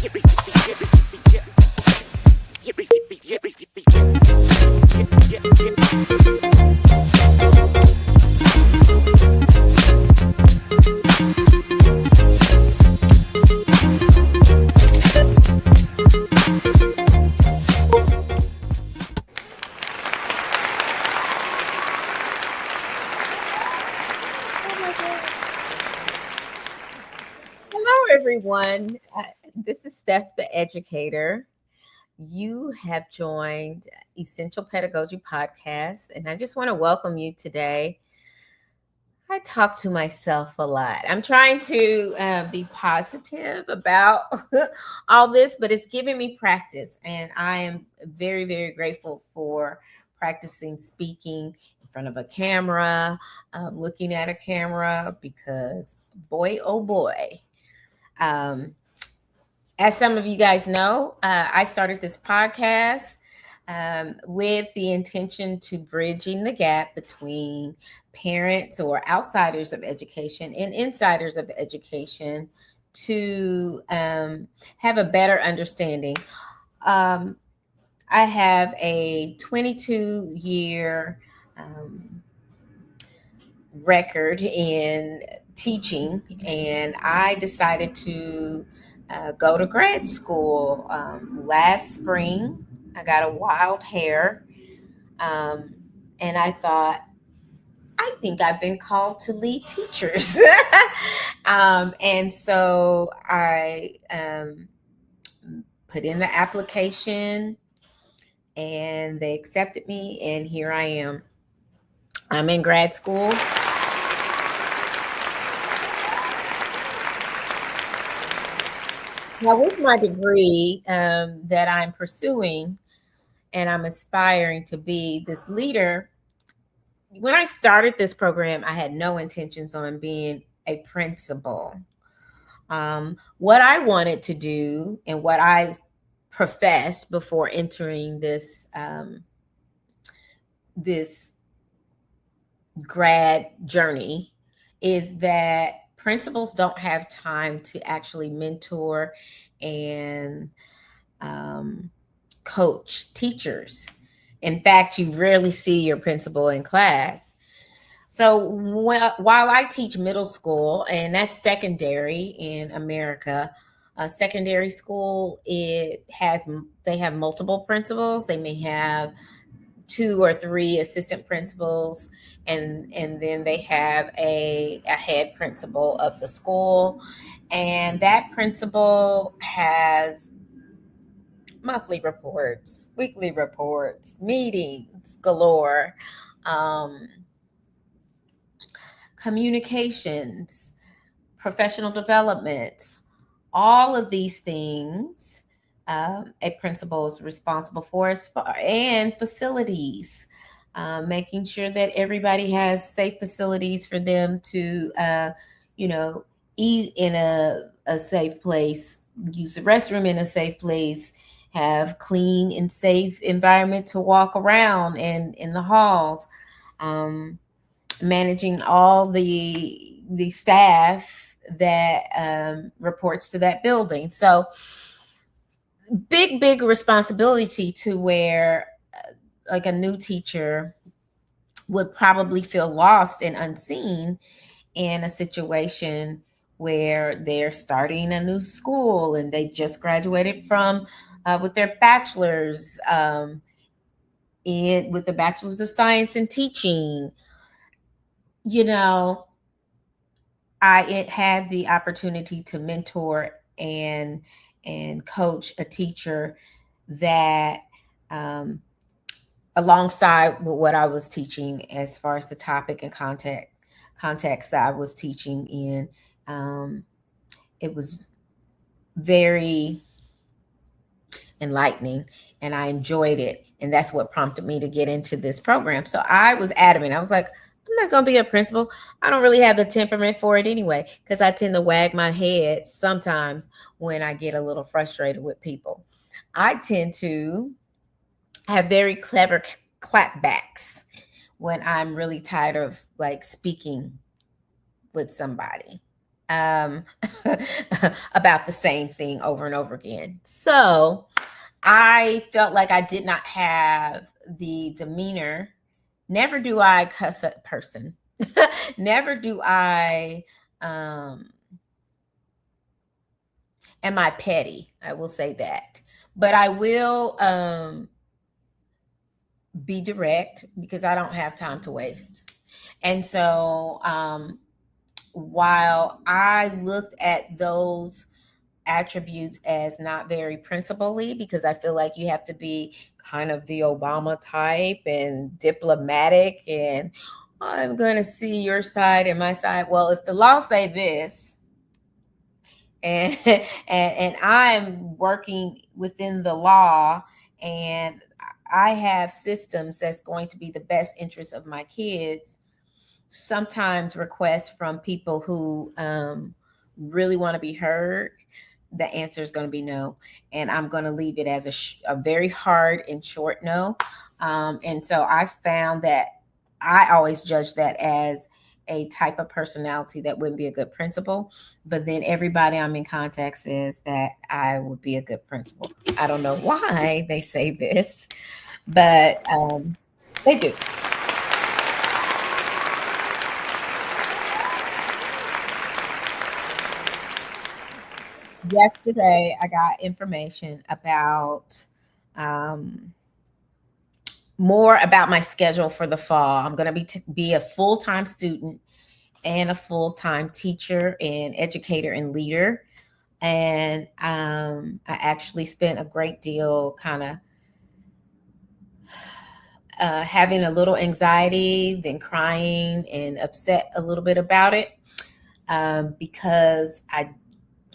Hello, everyone. This is Steph, the Educator. You have joined Essential Pedagogy Podcast, and I just want to welcome you today. I talk to myself a lot. I'm trying to be positive about all this, but it's giving me practice, and I am very, very grateful for practicing speaking in front of a camera, looking at a camera, because boy, oh boy. As some of you guys know, I started this podcast with the intention to bridging the gap between parents or outsiders of education and insiders of education to have a better understanding. I have a 22-year record in teaching, and I decided to go to grad school last spring. I got a wild hair, and I thought, I think I've been called to lead teachers. And so I put in the application, and they accepted me, and here I am. I'm in grad school. Now, with my degree that I'm pursuing, and I'm aspiring to be this leader, when I started this program, I had no intentions on being a principal. What I wanted to do and what I professed before entering this grad journey is that principals don't have time to actually mentor and coach teachers. In fact, you rarely see your principal in class. So while I teach middle school, and that's secondary in America, secondary school, they have multiple principals. They may have 2 or 3 assistant principals, and then they have a head principal of the school, and that principal has monthly reports, weekly reports, meetings galore, communications, professional development, all of these things a principal is responsible for, and facilities, making sure that everybody has safe facilities for them to, eat in a safe place, use the restroom in a safe place, have clean and safe environment to walk around and in the halls, managing all the staff that reports to that building. So big responsibility, to where like a new teacher would probably feel lost and unseen in a situation where they're starting a new school and they just graduated from with their bachelor's with the bachelor's of science in teaching. I had the opportunity to mentor and coach a teacher that alongside with what I was teaching as far as the topic and context that I was teaching in, it was very enlightening and I enjoyed it. And that's what prompted me to get into this program. So I was adamant. I was like, I'm not going to be a principal. I don't really have the temperament for it anyway, because I tend to wag my head sometimes when I get a little frustrated with people. I tend to have very clever clapbacks when I'm really tired of like speaking with somebody. um, about the same thing over and over again. So I felt like I did not have the demeanor. Never do I cuss a person. Never do I am I petty. I will say that. But I will be direct because I don't have time to waste. And so while I looked at those attributes as not very principally, because I feel like you have to be kind of the Obama type and diplomatic and I'm going to see your side and my side. Well, if the law say this and and I'm working within the law and I have systems that's going to be the best interest of my kids, sometimes requests from people who really want to be heard, the answer is going to be no. And I'm going to leave it as a very hard and short no. And so I found that I always judge that as a type of personality that wouldn't be a good principal. But then everybody I'm in contact says that I would be a good principal. I don't know why they say this, but they do. Yesterday, I got information about um, more about my schedule for the fall. I'm going to be a full-time student and a full-time teacher and educator and leader. And I actually spent a great deal kind of having a little anxiety, then crying and upset a little bit about it because I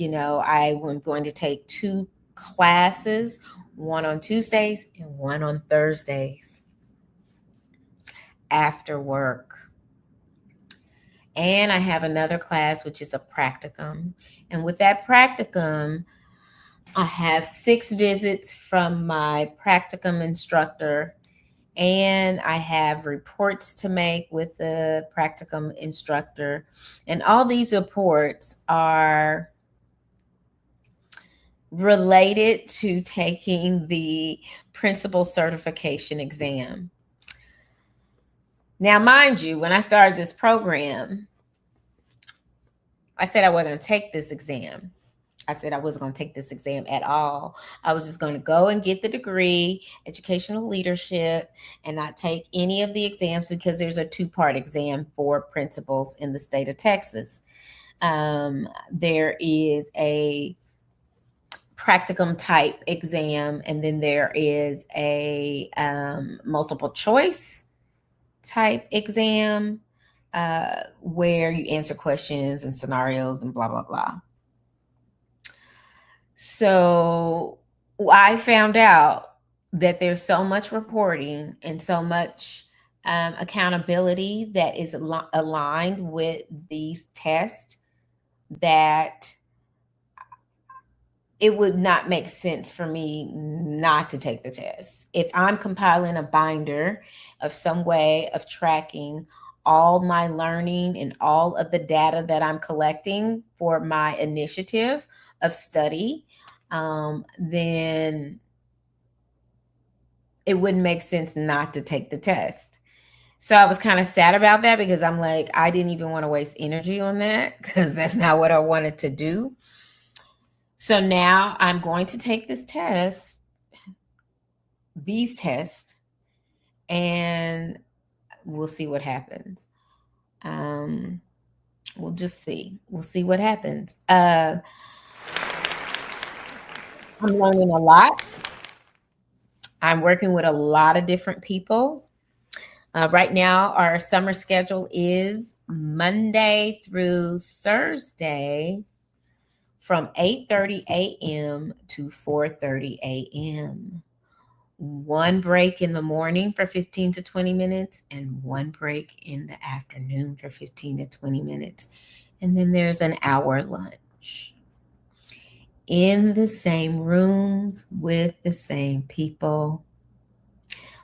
am going to take 2 classes, one on Tuesdays and one on Thursdays after work. And I have another class, which is a practicum. And with that practicum, I have 6 visits from my practicum instructor, and I have reports to make with the practicum instructor. And all these reports are related to taking the principal certification exam. Now, mind you, when I started this program, I said I wasn't going to take this exam. I said I wasn't going to take this exam at all. I was just going to go and get the degree, educational leadership, and not take any of the exams because there's a 2-part exam for principals in the state of Texas. There is a practicum type exam, and then there is a multiple choice type exam where you answer questions and scenarios and blah, blah, blah. So I found out that there's so much reporting and so much accountability that is aligned with these tests that it would not make sense for me not to take the test. If I'm compiling a binder of some way of tracking all my learning and all of the data that I'm collecting for my initiative of study, then it wouldn't make sense not to take the test. So I was kind of sad about that because I'm like, I didn't even want to waste energy on that because that's not what I wanted to do. So now I'm going to take these tests, and we'll see what happens. We'll just see. We'll see what happens. I'm learning a lot. I'm working with a lot of different people. Right now, our summer schedule is Monday through Thursday from 8:30 a.m. to 4:30 a.m. 1 break in the morning for 15 to 20 minutes and 1 break in the afternoon for 15 to 20 minutes. And then there's an hour lunch in the same rooms with the same people.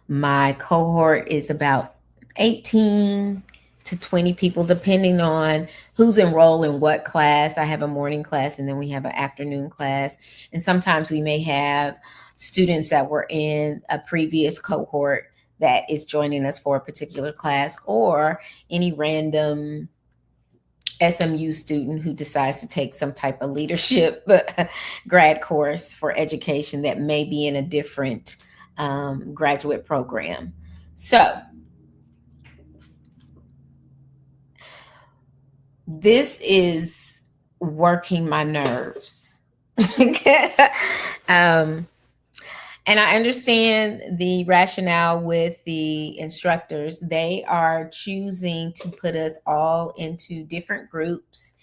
My cohort is about 18 to 20 people, depending on who's enrolled in what class. I have a morning class and then we have an afternoon class. And sometimes we may have students that were in a previous cohort that is joining us for a particular class, or any random SMU student who decides to take some type of leadership grad course for education that may be in a different graduate program. So this is working my nerves. And I understand the rationale with the instructors. They are choosing to put us all into different groups,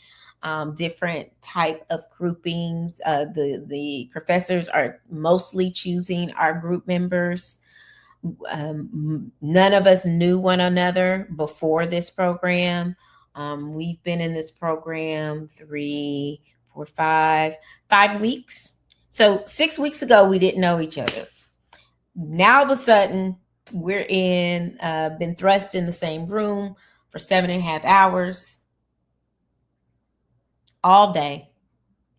different type of groupings. The professors are mostly choosing our group members. None of us knew one another before this program. We've been in this program 3, 4, 5 weeks. So 6 weeks ago, we didn't know each other. Now, all of a sudden, we're been thrust in the same room for 7.5 hours all day.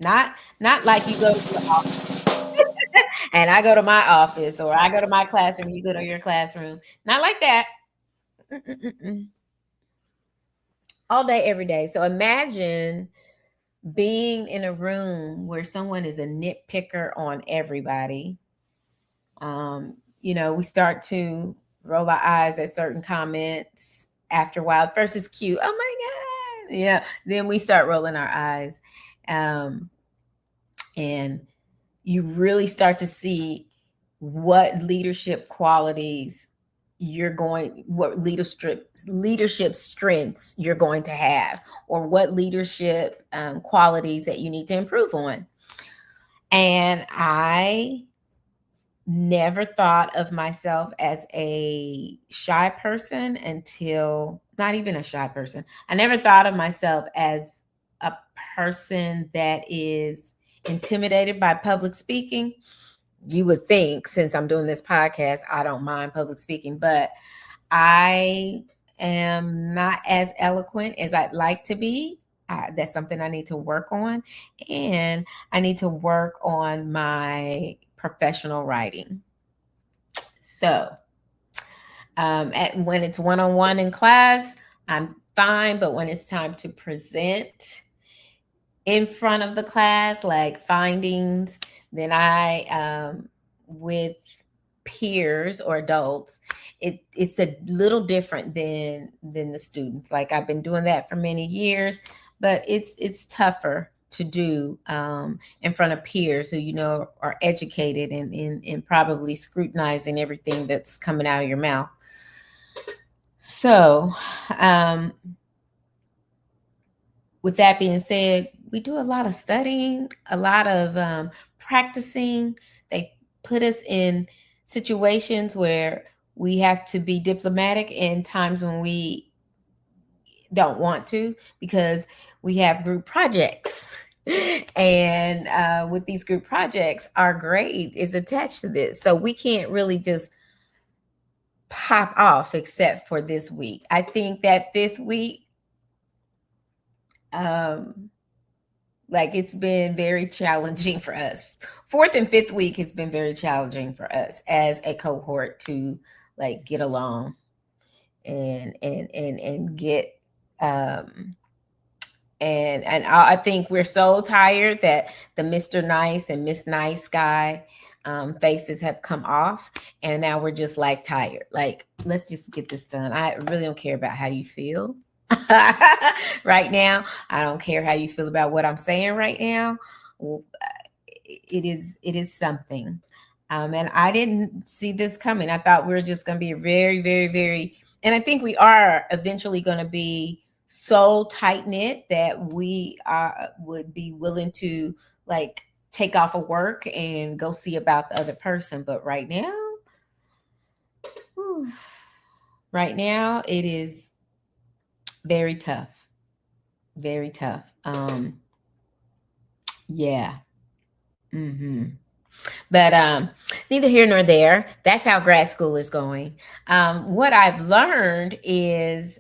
Not like you go to your office and I go to my office, or I go to my classroom, you go to your classroom. Not like that. All day, every day. So imagine being in a room where someone is a nitpicker on everybody. We start to roll our eyes at certain comments after a while. First it's cute. Oh my God. Yeah. Then we start rolling our eyes. And you really start to see what leadership qualities what leadership strengths you're going to have, or what leadership qualities that you need to improve on. And I never thought of myself as a shy person until, not even a shy person. I never thought of myself as a person that is intimidated by public speaking. You would think, since I'm doing this podcast, I don't mind public speaking, but I am not as eloquent as I'd like to be. That's something I need to work on. And I need to work on my professional writing. So when it's one-on-one in class, I'm fine. But when it's time to present in front of the class, like findings, then with peers or adults, it's a little different than the students. Like, I've been doing that for many years, but it's tougher to do in front of peers who are educated and probably scrutinizing everything that's coming out of your mouth. So with that being said, we do a lot of studying, a lot of practicing. They put us in situations where we have to be diplomatic, in times when we don't want to, because we have group projects. And with these group projects, our grade is attached to this. So we can't really just pop off except for this week. I think that 5th week, it's been very challenging for us. 4th and 5th week has been very challenging for us as a cohort to get along and get and I think we're so tired that the Mr. Nice and Miss Nice guy faces have come off, and now we're just tired. Let's just get this done. I really don't care about how you feel right now. I don't care how you feel about what I'm saying right now. It is something. And I didn't see this coming. I thought we were just going to be very, very, very, and I think we are eventually going to be so tight knit that we would be willing to take off of work and go see about the other person. But right now, it is very tough. Very tough. Yeah. But neither here nor there. That's how grad school is going. What I've learned is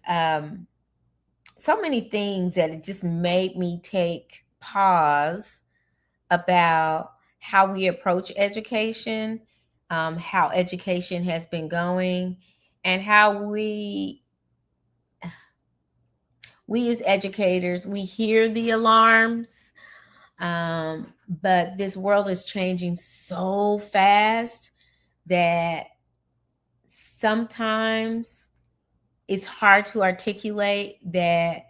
so many things that it just made me take pause about how we approach education, how education has been going, and how we as educators, we hear the alarms, but this world is changing so fast that sometimes it's hard to articulate that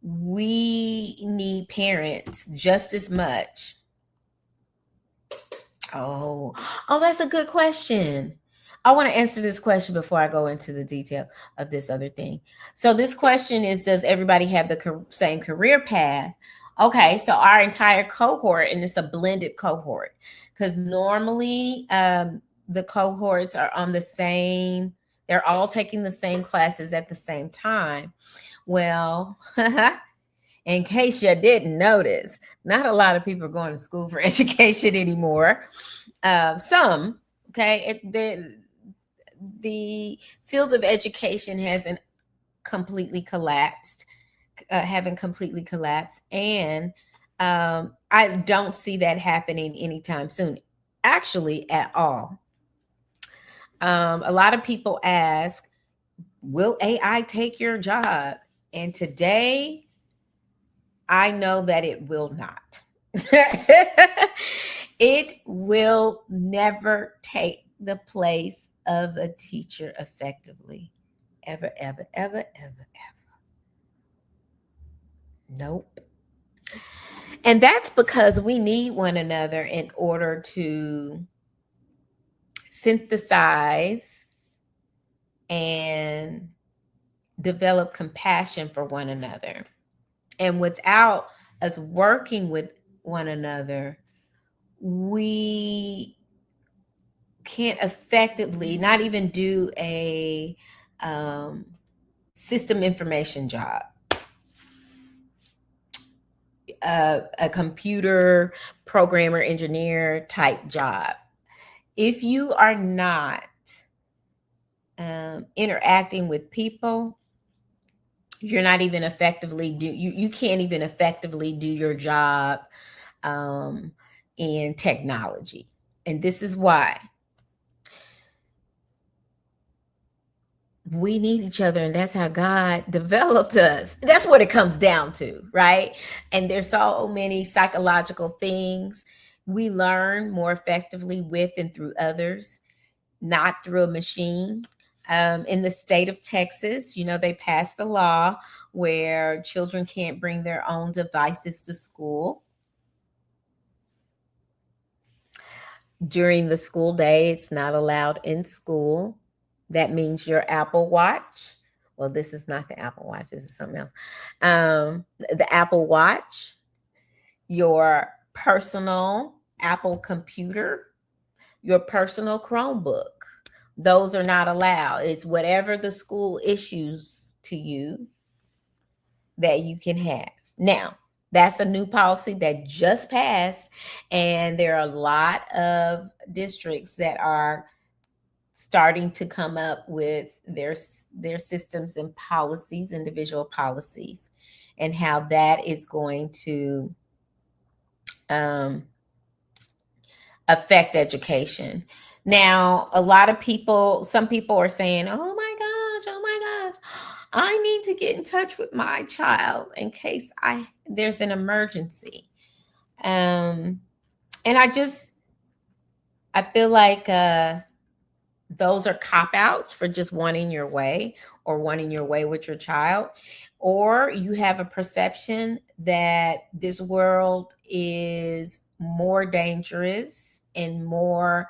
we need parents just as much. Oh, that's a good question. I want to answer this question before I go into the detail of this other thing. So this question is, does everybody have the same career path? Okay, so our entire cohort, and it's a blended cohort, because normally the cohorts are on the same, they're all taking the same classes at the same time. Well, in case you didn't notice, not a lot of people are going to school for education anymore. Some, okay, the field of education hasn't completely collapsed, haven't completely collapsed, and I don't see that happening anytime soon, actually, at all. A lot of people ask, will AI take your job? And today, I know that it will not. It will never take the place of a teacher effectively. Ever, ever, ever, ever, ever. Nope. And that's because we need one another in order to synthesize and develop compassion for one another. And without us working with one another, we can't effectively not even do a system information job, a computer programmer, engineer type job. If you are not interacting with people, you're not even effectively you can't even effectively do your job in technology. And this is why we need each other, and that's how God developed us. That's what it comes down to, right? And there's so many psychological things we learn more effectively with and through others, not through a machine. In the state of Texas, they passed the law where children can't bring their own devices to school during the school day. It's not allowed in school. That means your Apple Watch. Well, this is not the Apple Watch. This is something else. The Apple Watch, your personal Apple computer, your personal Chromebook. Those are not allowed. It's whatever the school issues to you that you can have. Now, that's a new policy that just passed, and there are a lot of districts that are starting to come up with their systems and policies, individual policies, and how that is going to affect education. Now, some people are saying, oh my gosh, I need to get in touch with my child in case there's an emergency. And I feel like those are cop-outs for just wanting your way or wanting your way with your child. Or you have a perception that this world is more dangerous or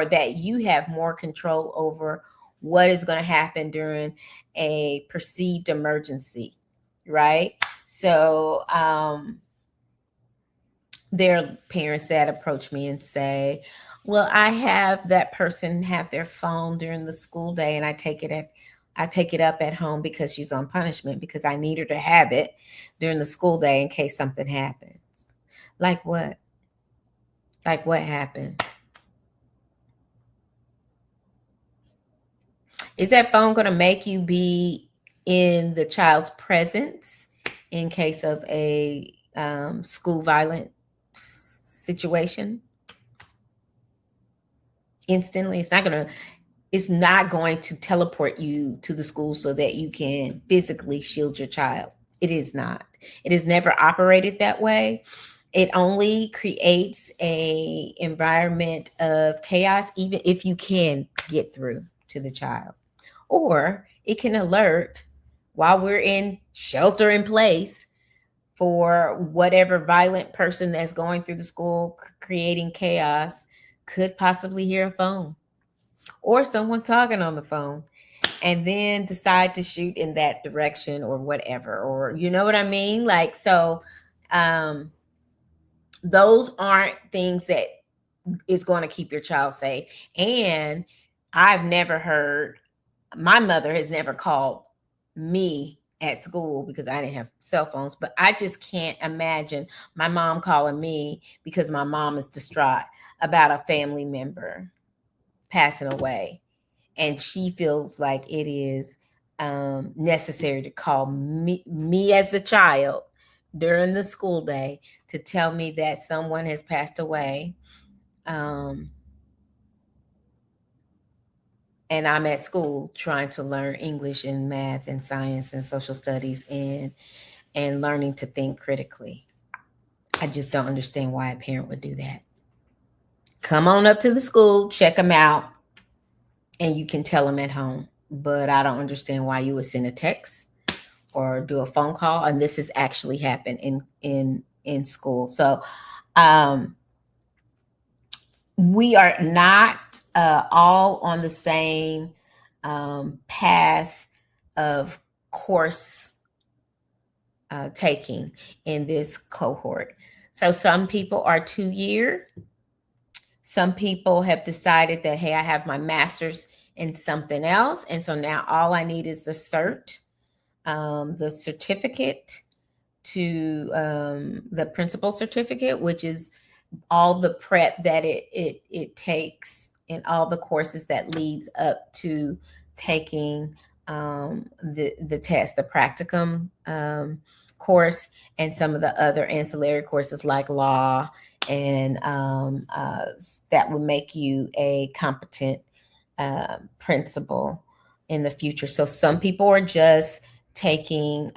that you have more control over what is going to happen during a perceived emergency, right? So there are parents that approach me and say, well, I have that person have their phone during the school day, and I take it up at home because she's on punishment, because I need her to have it during the school day in case something happens. Like what? Like what happened? Is that phone going to make you be in the child's presence in case of a school violent situation instantly. It's not going to teleport you to the school so that you can physically shield your child. It is not. It is never operated that way. It only creates a environment of chaos, even if you can get through to the child. Or it can alert while we're in shelter in place for whatever violent person that's going through the school creating chaos could possibly hear a phone or someone talking on the phone and then decide to shoot in that direction or whatever, or you know what I mean? Like, so those aren't things that is going to keep your child safe. And I've never heard, my mother has never called me at school because I didn't have cell phones, but I just can't imagine my mom calling me because my mom is distraught about a family member passing away. And she feels like it is necessary to call me as a child during the school day to tell me that someone has passed away. And I'm at school trying to learn English and math and science and social studies and learning to think critically. I just don't understand why a parent would do that. Come on up to the school, check them out, and you can tell them at home. But I don't understand why you would send a text or do a phone call. And this has actually happened in school. So we are not all on the same path of course taking in this cohort. So some people are 2-year. Some people have decided that, hey, I have my master's in something else. And so now all I need is the cert, the certificate to the principal certificate, which is all the prep that it takes and all the courses that leads up to taking the test, the practicum course, and some of the other ancillary courses like law, and that would make you a competent principal in the future. So some people are just taking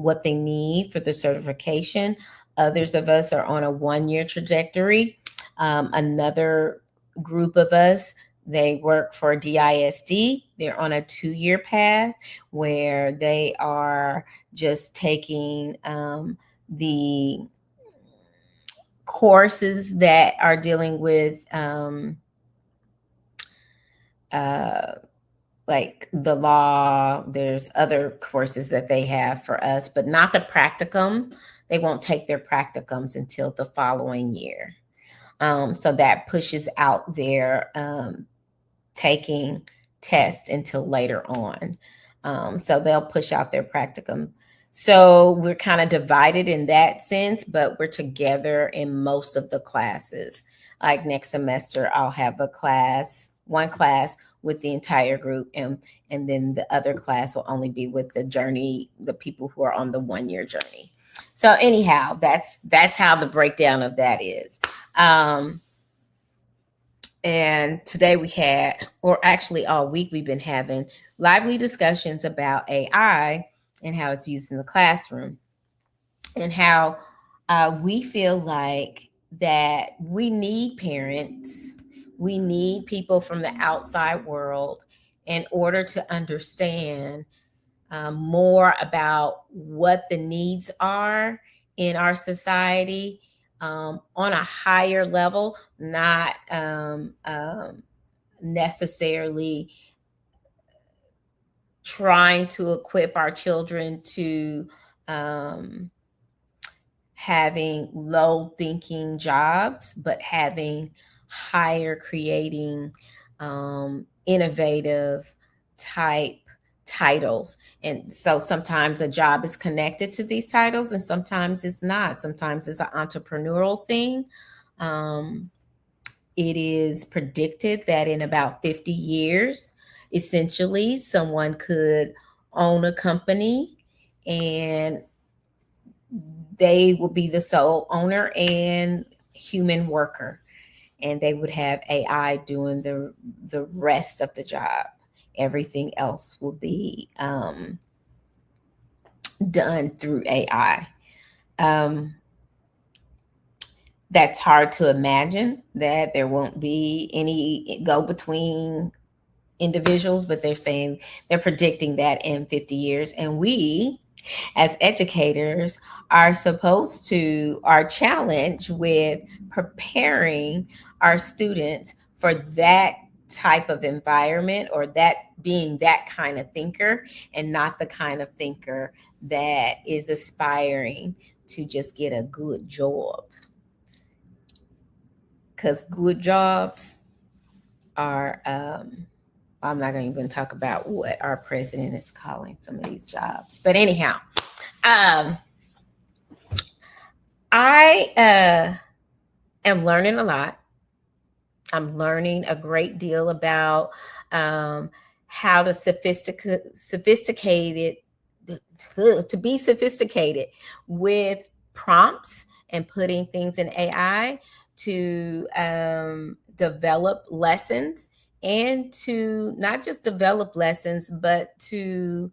what they need for the certification. Others of us are on a 1-year trajectory. Another group of us, they work for DISD. They're on a 2-year path where they are just taking the courses that are dealing with like the law. There's other courses that they have for us, but not the practicum. They won't take their practicums until the following year. So that pushes out their taking tests until later on. So they'll push out their practicum. So we're kind of divided in that sense, but we're together in most of the classes. Like next semester, I'll have one class with the entire group, and then the other class will only be with the people who are on the 1-year journey. So anyhow, that's how the breakdown of that is. And today we had, or actually all week, we've been having lively discussions about AI and how it's used in the classroom, and how we feel like that we need parents, we need people from the outside world in order to understand more about what the needs are in our society on a higher level, not necessarily trying to equip our children to having low thinking jobs, but having higher creating innovative type titles. And so sometimes a job is connected to these titles and sometimes it's not. Sometimes it's an entrepreneurial thing. It is predicted that in about 50 years, essentially, someone could own a company, and they will be the sole owner and human worker, and they would have AI doing the rest of the job. Everything else will be done through AI. Um, that's hard to imagine that there won't be any go between individuals, but they're predicting that in 50 years. And we, as educators, are challenged with preparing our students for that type of environment, or that being that kind of thinker, and not the kind of thinker that is aspiring to just get a good job. Because good jobs are I'm not going to even talk about what our president is calling some of these jobs. But anyhow, I am learning a lot. I'm learning a great deal about how to to be sophisticated with prompts and putting things in AI to develop lessons, and to not just develop lessons, but to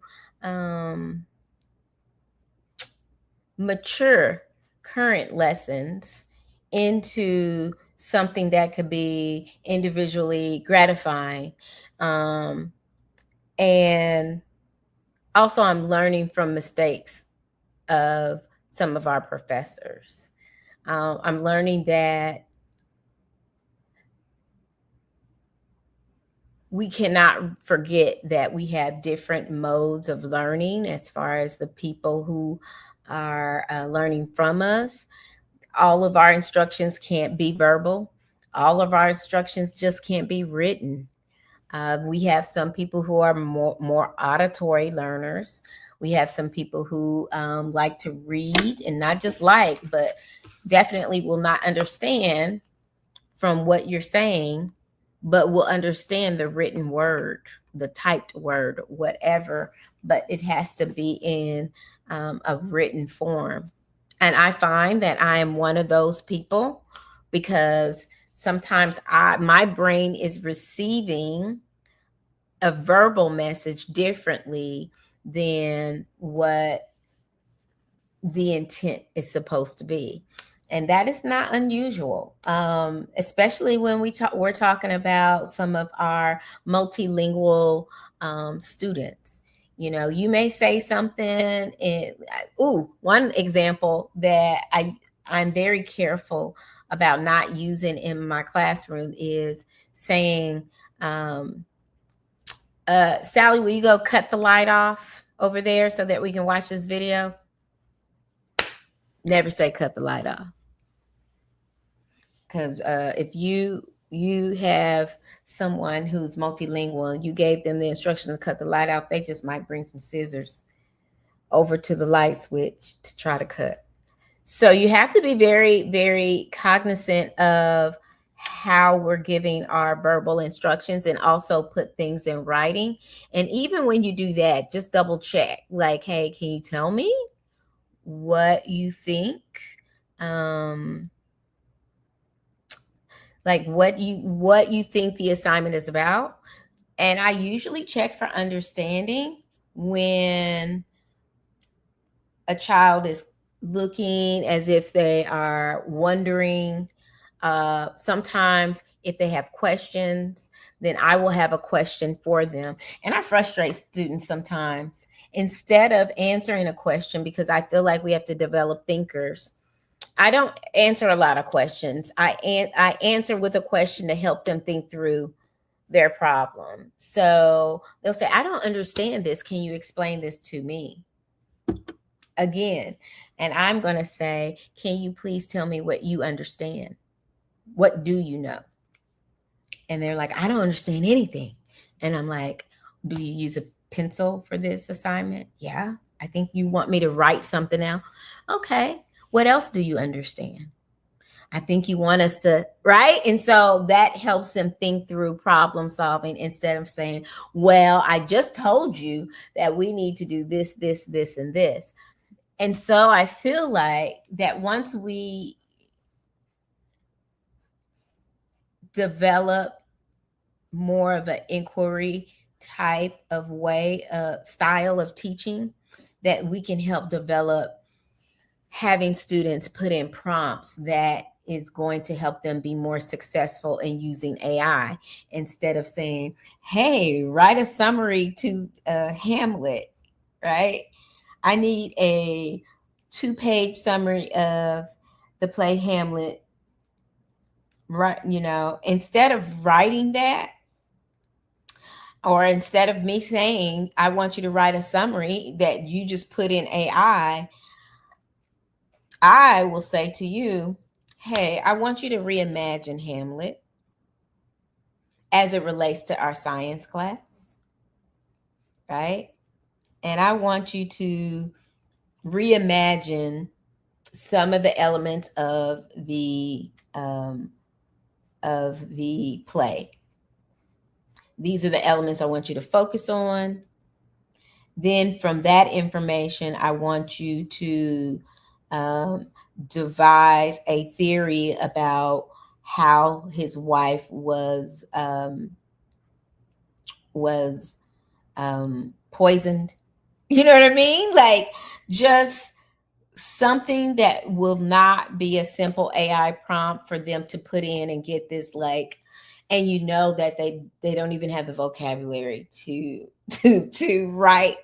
mature current lessons into something that could be individually gratifying. And also, I'm learning from mistakes of some of our professors. I'm learning that we cannot forget that we have different modes of learning as far as the people who are learning from us. All of our instructions can't be verbal. All of our instructions just can't be written. We have some people who are more auditory learners. We have some people who like to read, and not just like, but definitely will not understand from what you're saying, but will understand the written word, the typed word, whatever, but it has to be in a written form. And I find that I am one of those people, because sometimes my brain is receiving a verbal message differently than what the intent is supposed to be. And that is not unusual, especially when we're talking about some of our multilingual students. You know, you may say something. One example that I'm very careful about not using in my classroom is saying, Sally, will you go cut the light off over there so that we can watch this video? Never say cut the light off. Because if you have someone who's multilingual and you gave them the instructions to cut the light out, they just might bring some scissors over to the light switch to try to cut. So you have to be very, very cognizant of how we're giving our verbal instructions, and also put things in writing. And even when you do that, just double check, like, hey, can you tell me what you think? Like what you think the assignment is about. And I usually check for understanding when a child is looking as if they are wondering. Sometimes if they have questions, then I will have a question for them. And I frustrate students sometimes. Instead of answering a question, because I feel like we have to develop thinkers, I don't answer a lot of questions. I answer with a question to help them think through their problem. So they'll say, I don't understand this. Can you explain this to me? Again, and I'm going to say, can you please tell me what you understand? What do you know? And they're like, I don't understand anything. And I'm like, do you use a pencil for this assignment? Yeah. I think you want me to write something out. Okay. What else do you understand? I think you want us to, right? And so that helps them think through problem solving instead of saying, well, I just told you that we need to do this, this, this, and this. And so I feel like that once we develop more of an inquiry type of way, style of teaching, that we can help develop having students put in prompts that is going to help them be more successful in using AI instead of saying, hey, write a summary to Hamlet, right? I need a 2-page summary of the play Hamlet, right? Instead of writing that, or instead of me saying, I want you to write a summary that you just put in AI, I will say to you, hey, I want you to reimagine Hamlet as it relates to our science class, right? And I want you to reimagine some of the elements of the play. These are the elements I want you to focus on. Then from that information, I want you to devise a theory about how his wife was poisoned. You know what I mean? Like, just something that will not be a simple AI prompt for them to put in and get this, like, and that they don't even have the vocabulary to write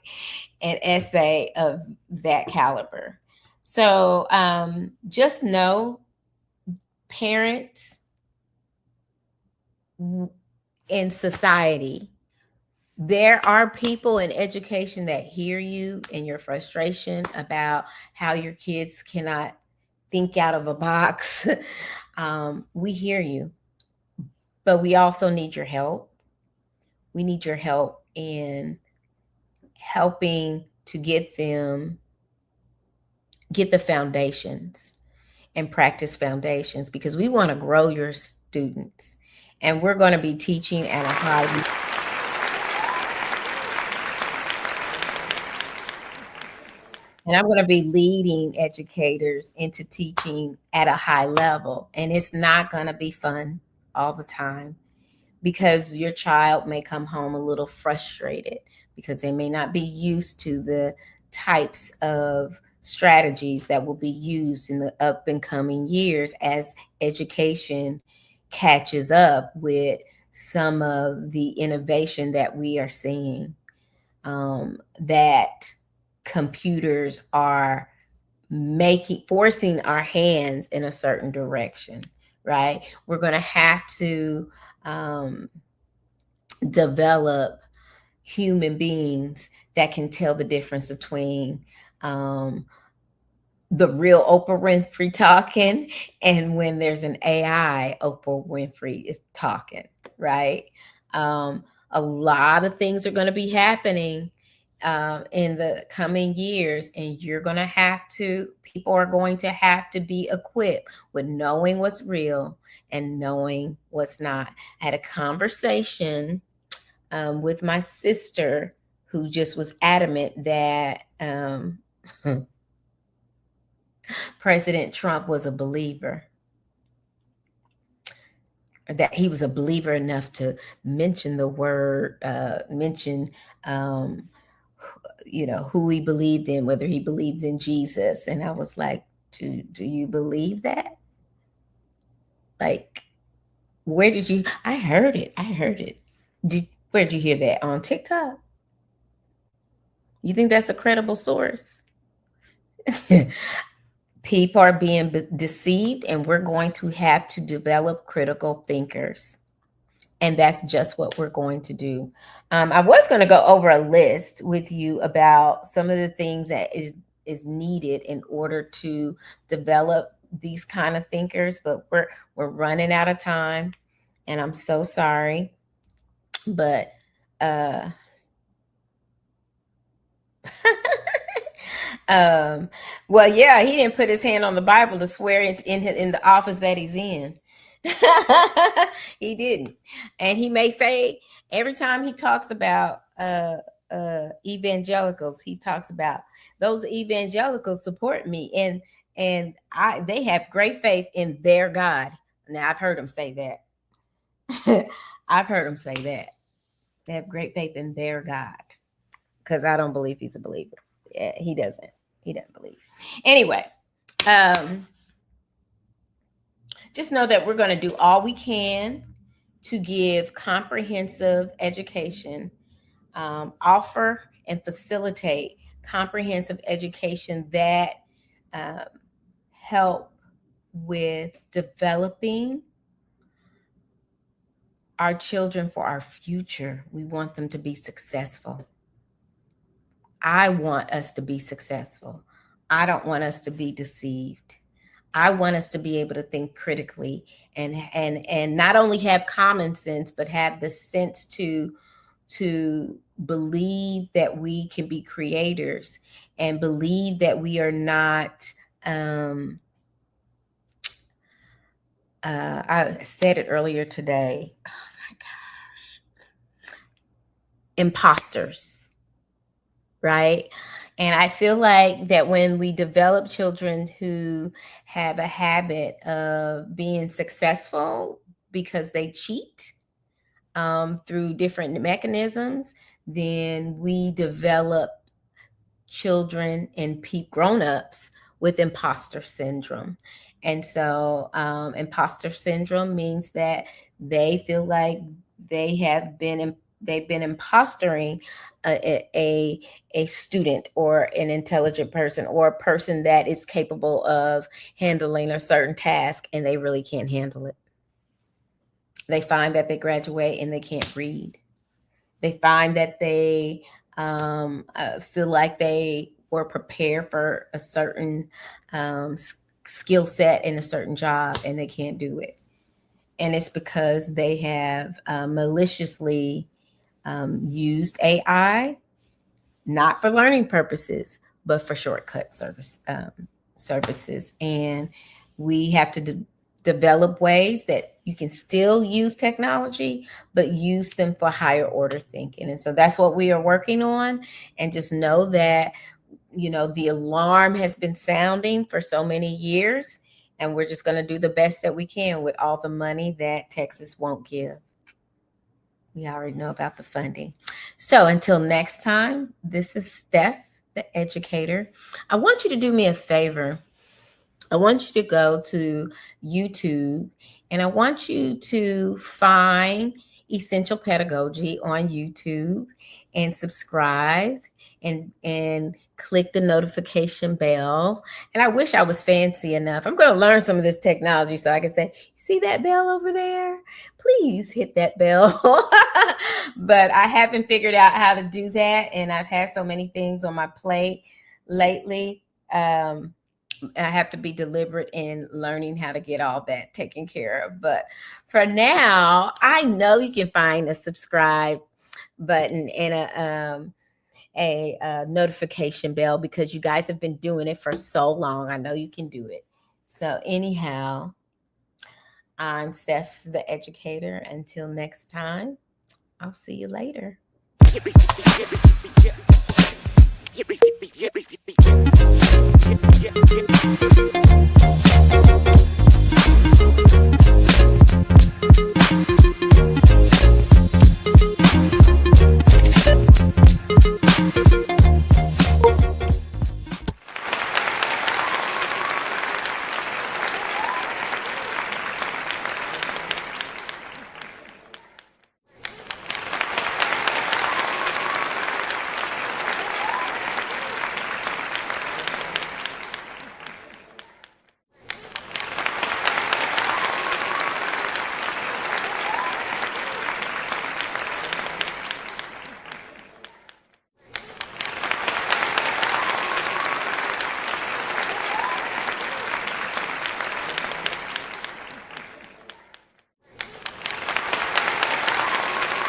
an essay of that caliber. So just know, parents in society, there are people in education that hear you and your frustration about how your kids cannot think out of a box. We hear you, but we also need your help. We need your help in helping to get the foundations and practice foundations, because we want to grow your students, and we're going to be teaching at a high. And I'm going to be leading educators into teaching at a high level. And it's not going to be fun all the time, because your child may come home a little frustrated because they may not be used to the types of strategies that will be used in the up and coming years as education catches up with some of the innovation that we are seeing, that computers are forcing our hands in a certain direction, right? We're going to have to develop human beings that can tell the difference between the real Oprah Winfrey talking and when there's an AI Oprah Winfrey is talking, right? A lot of things are going to be happening in the coming years, and people are going to have to be equipped with knowing what's real and knowing what's not. I had a conversation with my sister, who just was adamant that President Trump was a believer, that he was a believer enough to mention the word, who he believed in, whether he believed in Jesus. And I was like, do you believe that? Like, I heard it. Where'd you hear that? On TikTok? You think that's a credible source? People are being deceived, and we're going to have to develop critical thinkers. And that's just what we're going to do. I was going to go over a list with you about some of the things that is needed in order to develop these kind of thinkers, but we're running out of time, and I'm so sorry. But Well, yeah, he didn't put his hand on the Bible to swear in the office that he's in. He didn't. And he may say every time he talks about evangelicals, he talks about those evangelicals support me, and they have great faith in their God. Now I've heard him say that. I've heard him say that. They have great faith in their God. Because I don't believe he's a believer. Yeah, he doesn't. He doesn't believe. Anyway, just know that we're going to do all we can to give comprehensive education, offer and facilitate comprehensive education that help with developing our children for our future. We want them to be successful. I want us to be successful. I don't want us to be deceived. I want us to be able to think critically and not only have common sense, but have the sense to believe that we can be creators and believe that we are not, I said it earlier today. Oh my gosh. Imposters, right? And I feel like that when we develop children who have a habit of being successful because they cheat through different mechanisms, then we develop children and grown-ups with imposter syndrome. And so imposter syndrome means that they feel like they've been impostoring a student or an intelligent person or a person that is capable of handling a certain task, and they really can't handle it. They find that they graduate and they can't read. They find that they feel like they were prepared for a certain skill set in a certain job, and they can't do it. And it's because they have maliciously used AI, not for learning purposes, but for shortcut services. And we have to develop ways that you can still use technology, but use them for higher order thinking. And so that's what we are working on. And just know that, the alarm has been sounding for so many years, and we're just going to do the best that we can with all the money that Texas won't give. We already know about the funding. So until next time, this is Steph, the educator. I want you to do me a favor. I want you to go to YouTube, and I want you to find Essential Pedagogy on YouTube and subscribe and click the notification bell. And I wish I was fancy enough. I'm going to learn some of this technology so I can say, see that bell over there? Please hit that bell. But I haven't figured out how to do that. And I've had so many things on my plate lately. I have to be deliberate in learning how to get all that taken care of. But for now, I know you can find a subscribe button and a notification bell, because you guys have been doing it for so long. I know you can do it. So anyhow, I'm Steph, the educator. Until next time, I'll see you later. Yeah.